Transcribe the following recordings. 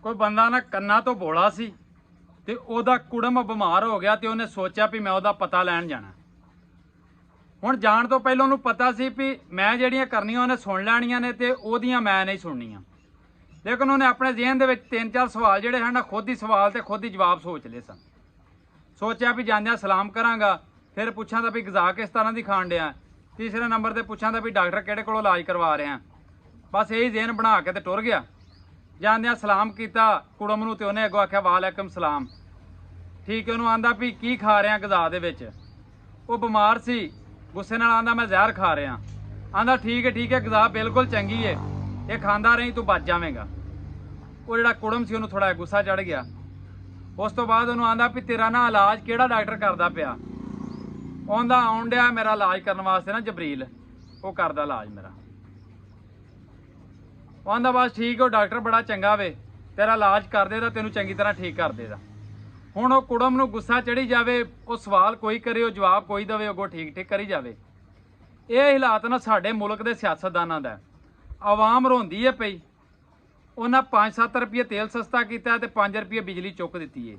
कोई बंदा ना कन्ना तो बोला सी ते ओदा कुड़म बीमार हो गया ते उन्हें सोचा भी मैं ओदा पता लैन जाना। हुण जाण तो पहले उन्हें पता सी भी मैं जिहड़ियां करनियां उन्हें सुन लैणियां ने ते ओदियां मैं नहीं सुननियां। लेकिन उन्हें अपने जेहन दे विच 3-4 सवाल जिहड़े हैं ना खुद ही सवाल ते खुद ही जवाब सोच लए सन। सोचा भी जांदियां सलाम करांगा, फिर पुछां दा भी गज़ा किस तरह दी खाण डिया, तीसरे नंबर ते पुछां दा भी डॉक्टर किहड़े कोलों इलाज करवा रहे हैं। बस यही जेहन बना के ते टुर गया। जांदियां सलाम किया कुड़म नूं ते उन्हें अगों आख्या वालेकुम सलाम। ठीक है, उन्होंने आंदा भी की खा रहे हैं गज़ा दे विच। वो बीमार सी, गुस्से नाल आंदा मैं जहर खा रहा। आंदा ठीक है गज़ा बिल्कुल चंगी है, ये खांदा रही तू बच जावेगा। वो जिहड़ा कुड़म सी उन्होंने थोड़ा गुस्सा चढ़ गया। उस तो बाद उन्होंने आंदा भी तेरा ना इलाज किहड़ा डॉक्टर करदा पिया। आंदा आउण डिया मेरा इलाज करने वास्ते ना जबरील, वो करदा इलाज मेरा। आंदा बस ठीक है, डॉक्टर बड़ा चंगा वे, तेरा इलाज कर देगा, तेनों चंगी तरह ठीक कर देगा। हुण वो कुड़म नूं गुस्सा चढ़ी जावे, वो सवाल कोई करे, वो जवाब कोई देवे, अगों ठीक करी जावे। ये हालात ना साडे मुल्क दे सियासतदानां दा। आवाम रोंदी है पई, उन्हें 5-7 रुपये तेल सस्ता किया ते 5 रुपये बिजली चुक दी है।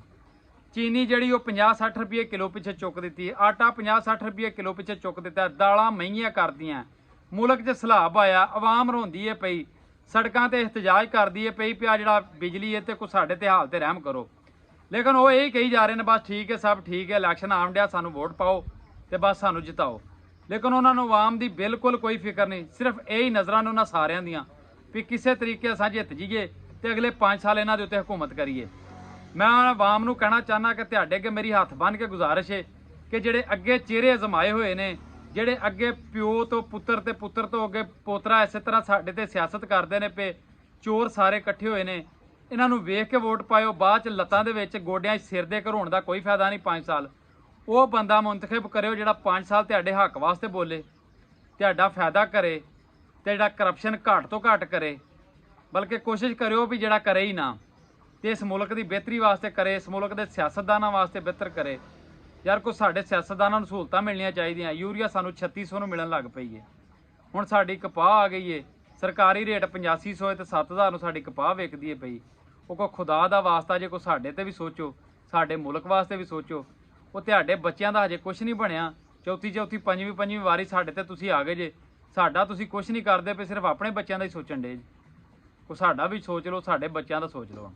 चीनी जी 50-60 रुपये किलो पिछे चुक दी है। आटा 50-60 रुपये किलो पिछे चुक दिता है। दालां महंगियां कर दियां, मुल्क च सैलाब आया, आवाम रोंदी है पई, सड़कों ते एहतजाज करदी है पई, आ जिहड़ा बिजली है तो कुछ साडे ते हाल ते रहम करो। लेकिन वो यही कही जा रहे हैं बस ठीक है, सब ठीक है, इलैक्शन आउण डिया, सानू वोट पाओ तो बस सानू जिताओ। लेकिन उन्होंने आवाम की बिल्कुल कोई फिक्र नहीं, सिर्फ यही नज़रां ने उन्होंने सारियां दियां भी किसी तरीके असां जित जाइए तो अगले 5 साल इन्हां दे उत्ते हुकूमत करिए। मैं आवाम नूं कहना चाहना कि तुहाडे अगे मेरी हत्थ बन के गुजारिश है कि जिहड़े अगे चेहरे अजमाए हुए ने, जिहड़े अगे प्यो तो पुत्र ते पुत्र तो अगे पोतरा इस तरह साडे ते सियासत करते हैं पे, चोर सारे इकट्ठे हुए ने, इन्हां नूं वेख के वोट पाओ। बाद च लत्तां दे विच गोडियां सिर दे घरोण दा कोई फायदा नहीं। 5 साल वो बंदा मुंतखब करो जिहड़ा 5 साल तुहाडे हक वास्ते बोले, तुहाडा फायदा करे ते जिहड़ा करप्शन घट तो घट करे, बल्कि कोशिश करो भी जिहड़ा करे ही ना, तो इस मुल्क की बेहतरी वास्ते करे, इस मुल्क के सियासतदानां वास्ते बेहतर करे। यार कुछ साडे सियासतदानां नूं सहूलतां मिलनियां चाहिदियां। यूरिया सानू 3600 मिलण लग पई है। हुण साडी कपाह आ गई है, सरकारी रेट 8500 ते 7000 नूं साडी कपाह विकदी है पई। वो कोई खुदा दा वास्ता जे कोई साडे ते भी सोचो, साडे मुल्क वास्ते भी सोचो। वो तुहाडे बच्चों का हजे कुछ नहीं बनया, चौथी पंजवीं वारी साडे ते तुसीं आ गए जे, साडा तुसीं कुछ नहीं करदे पे, सिर्फ अपने बच्चों का ही सोचण डे। कोई साडा भी सोच लो, साडे बच्चों का सोच लो।